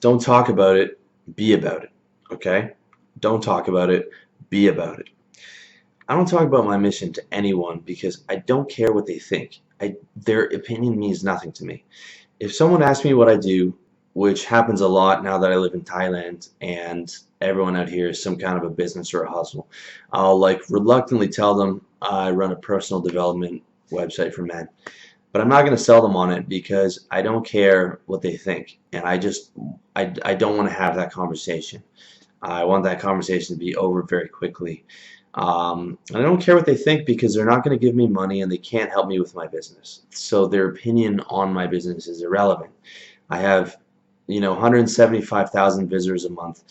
Don't talk about it, be about it. Okay? Don't talk about it, be about it. I don't talk about my mission to anyone because I don't care what they think. Their opinion means nothing to me. If someone asks me what I do, which happens a lot now that I live in Thailand and everyone out here is some kind of a business or a hustle, I'll like reluctantly tell them I run a personal development website for men. But I'm not going to sell them on it because I don't care what they think. And I don't want to have that conversation. I want that conversation to be over very quickly. And I don't care what they think because they're not going to give me money and they can't help me with my business. So their opinion on my business is irrelevant. I have, 175,000 visitors a month.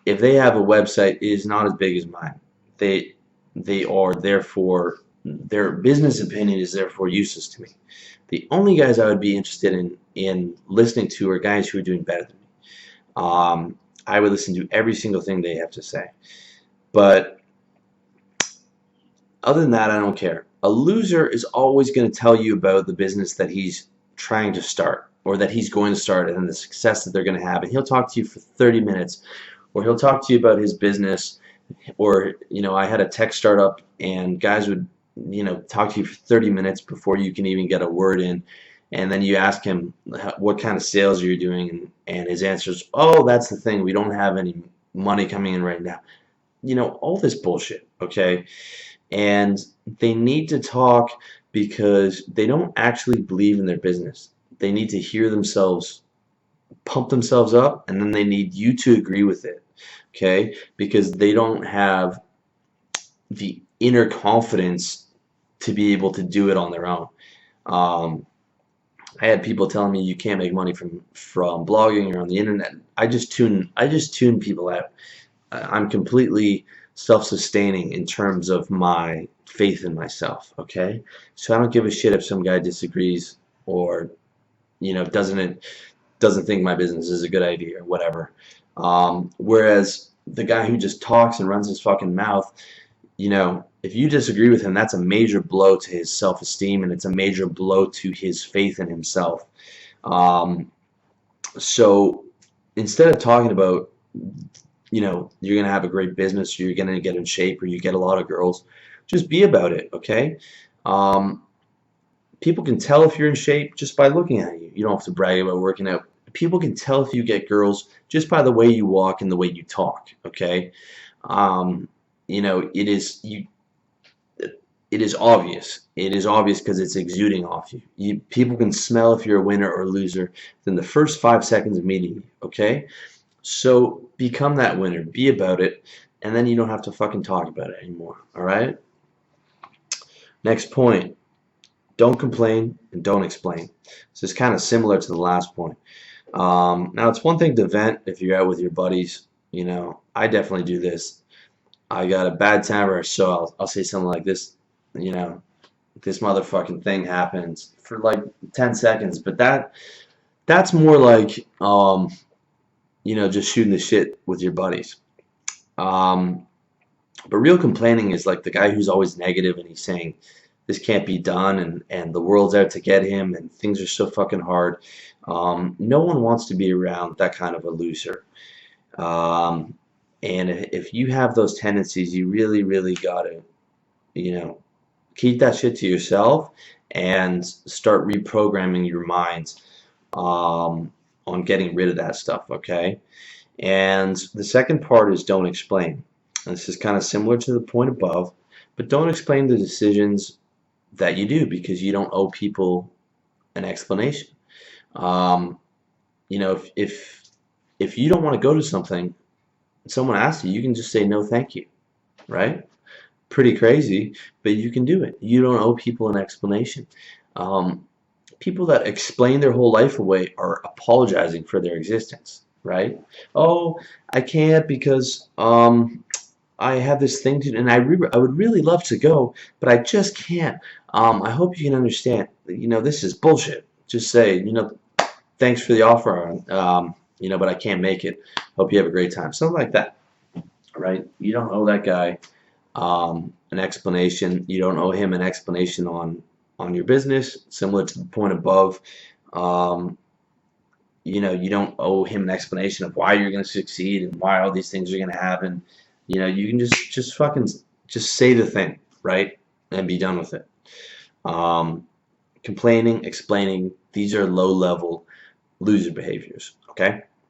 If they have a website, it is not as big as mine. They they are therefore their business opinion is therefore useless to me. The only guys I would be interested in listening to are guys who are doing better than me. I would listen to every single thing they have to say. But other than that, I don't care. A loser is always going to tell you about the business that he's trying to start or that he's going to start and the success that they're going to have. And he'll talk to you for 30 minutes or he'll talk to you about his business. Or, I had a tech startup and guys would, talk to you for 30 minutes before you can even get a word in. And then you ask him what kind of sales are you doing, and his answer is, "Oh, that's the thing. We don't have any money coming in right now." All this bullshit, okay? And they need to talk because they don't actually believe in their business. They need to hear themselves pump themselves up, and then they need you to agree with it, okay? Because they don't have the inner confidence to be able to do it on their own. Um, I had people telling me you can't make money from blogging or on the internet. I just tune people out. I'm completely self-sustaining in terms of my faith in myself, okay? So I don't give a shit if some guy disagrees or doesn't think my business is a good idea or whatever. Whereas the guy who just talks and runs his fucking mouth, if you disagree with him, that's a major blow to his self-esteem and it's a major blow to his faith in himself. Um, so instead of talking about, you're going to have a great business, or you're going to get in shape, or you get a lot of girls, just be about it, okay? Um, People can tell if you're in shape just by looking at you. You don't have to brag about working out. People can tell if you get girls just by the way you walk and the way you talk, okay? Um, it is you. It is obvious. It is obvious because it's exuding off you. People can smell if you're a winner or a loser within the first 5 seconds of meeting you, okay? So become that winner. Be about it, and then you don't have to fucking talk about it anymore, all right? Next point. Don't complain and don't explain. So it's kind of similar to the last point. Now, it's one thing to vent if you're out with your buddies. I definitely do this. I got a bad temper, so I'll say something like this, you know, this motherfucking thing happens for like 10 seconds, but that's more like, just shooting the shit with your buddies. Um, but real complaining is like the guy who's always negative and he's saying this can't be done and the world's out to get him and things are so fucking hard. No one wants to be around that kind of a loser. Um, and if you have those tendencies, you really, really gotta, you know, keep that shit to yourself and start reprogramming your mind on getting rid of that stuff, okay? And the second part is don't explain. And this is kind of similar to the point above, but don't explain the decisions that you do because you don't owe people an explanation. Um, if you don't want to go to something, someone asks you, you can just say no, thank you, right? Pretty crazy, but you can do it. You don't owe people an explanation. Um, People that explain their whole life away are apologizing for their existence, right? Oh, I can't because I have this thing to do, and I would really love to go, but I just can't. I hope you can understand. This is bullshit. Just say, thanks for the offer, but I can't make it. Hope you have a great time. Something like that, right? You don't owe that guy an explanation. You don't owe him an explanation on your business. Similar to the point above, um, you know, you don't owe him an explanation of why you're going to succeed and why all these things are going to happen. You know, you can just fucking just say the thing, right? And be done with it. Um, Complaining, explaining, these are low level loser behaviors, okay?